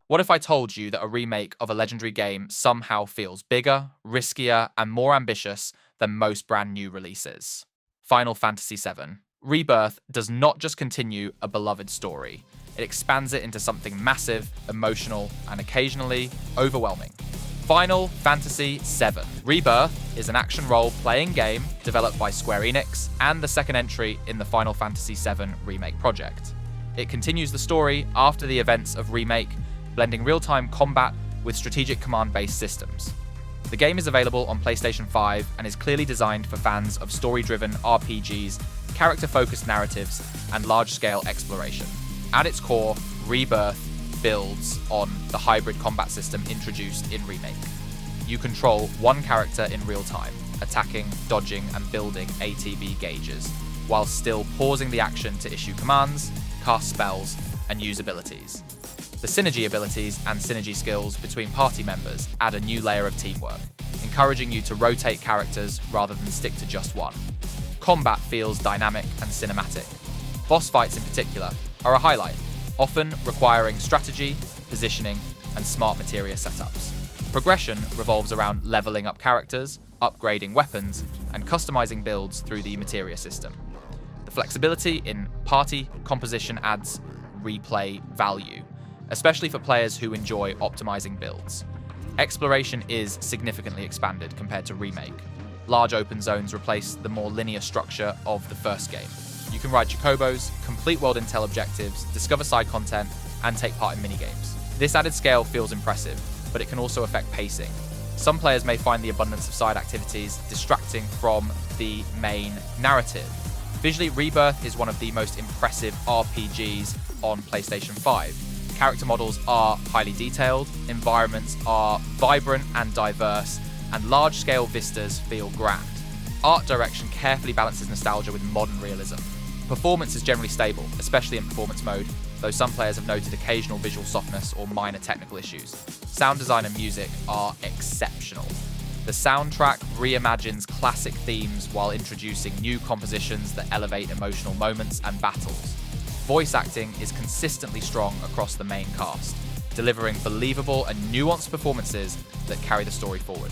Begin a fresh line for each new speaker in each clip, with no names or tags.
What if I told you that a remake of a legendary game somehow feels bigger, riskier, and more ambitious than most brand new releases? Final Fantasy VII Rebirth does not just continue a beloved story, it expands it into something massive, emotional, and occasionally overwhelming. Final Fantasy VII Rebirth is an action role-playing game developed by Square Enix and the second entry in the Final Fantasy VII Remake project. It continues the story after the events of Remake, blending real-time combat with strategic command-based systems. The game is available on PlayStation 5 and is clearly designed for fans of story-driven RPGs, character-focused narratives, and large-scale exploration. At its core, Rebirth builds on the hybrid combat system introduced in Remake. You control one character in real time, attacking, dodging, and building ATB gauges, while still pausing the action to issue commands, cast spells, and use abilities. The synergy abilities and synergy skills between party members add a new layer of teamwork, encouraging you to rotate characters rather than stick to just one. Combat feels dynamic and cinematic. Boss fights in particular are a highlight, often requiring strategy, positioning, and smart materia setups. Progression revolves around leveling up characters, upgrading weapons, and customizing builds through the materia system. The flexibility in party composition adds replay value, especially for players who enjoy optimizing builds. Exploration is significantly expanded compared to Remake. Large open zones replace the more linear structure of the first game. You can ride chocobos, complete world intel objectives, discover side content, and take part in minigames. This added scale feels impressive, but it can also affect pacing. Some players may find the abundance of side activities distracting from the main narrative. Visually, Rebirth is one of the most impressive RPGs on PlayStation 5. Character models are highly detailed, environments are vibrant and diverse, and large-scale vistas feel grand. Art direction carefully balances nostalgia with modern realism. Performance is generally stable, especially in performance mode, though some players have noted occasional visual softness or minor technical issues. Sound design and music are exceptional. The soundtrack reimagines classic themes while introducing new compositions that elevate emotional moments and battles. Voice acting is consistently strong across the main cast, delivering believable and nuanced performances that carry the story forward.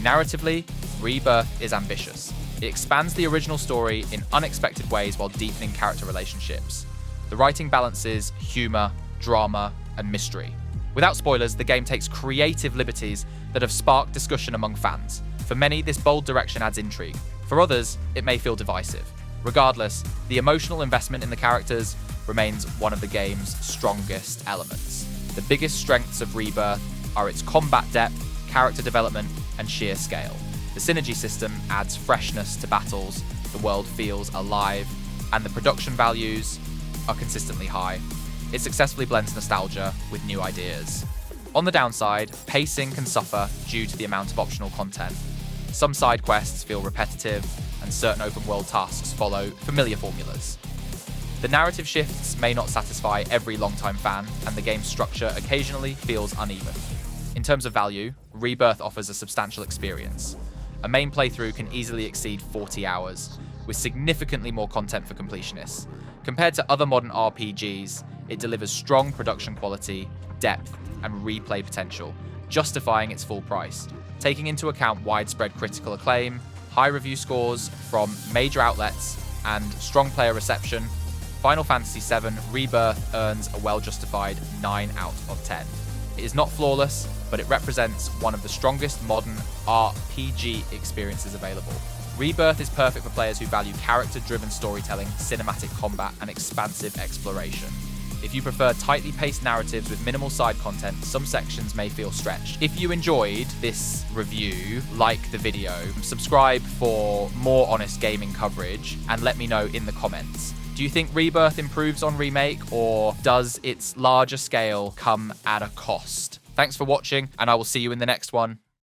Narratively, Rebirth is ambitious. It expands the original story in unexpected ways while deepening character relationships. The writing balances humor, drama, and mystery. Without spoilers, the game takes creative liberties that have sparked discussion among fans. For many, this bold direction adds intrigue. For others, it may feel divisive. Regardless, the emotional investment in the characters remains one of the game's strongest elements. The biggest strengths of Rebirth are its combat depth, character development, and sheer scale. The synergy system adds freshness to battles, the world feels alive, and the production values are consistently high. It successfully blends nostalgia with new ideas. On the downside, pacing can suffer due to the amount of optional content. Some side quests feel repetitive, and certain open world tasks follow familiar formulas. The narrative shifts may not satisfy every longtime fan, and the game's structure occasionally feels uneven. In terms of value, Rebirth offers a substantial experience. A main playthrough can easily exceed 40 hours, with significantly more content for completionists. Compared to other modern RPGs, it delivers strong production quality, depth, and replay potential, justifying its full price. Taking into account widespread critical acclaim, high review scores from major outlets, and strong player reception, Final Fantasy VII Rebirth earns a well-justified 9 out of 10. It is not flawless, but it represents one of the strongest modern RPG experiences available. Rebirth is perfect for players who value character-driven storytelling, cinematic combat, and expansive exploration. If you prefer tightly paced narratives with minimal side content, some sections may feel stretched. If you enjoyed this review, like the video, subscribe for more honest gaming coverage, and let me know in the comments. Do you think Rebirth improves on Remake, or does its larger scale come at a cost? Thanks for watching, and I will see you in the next one.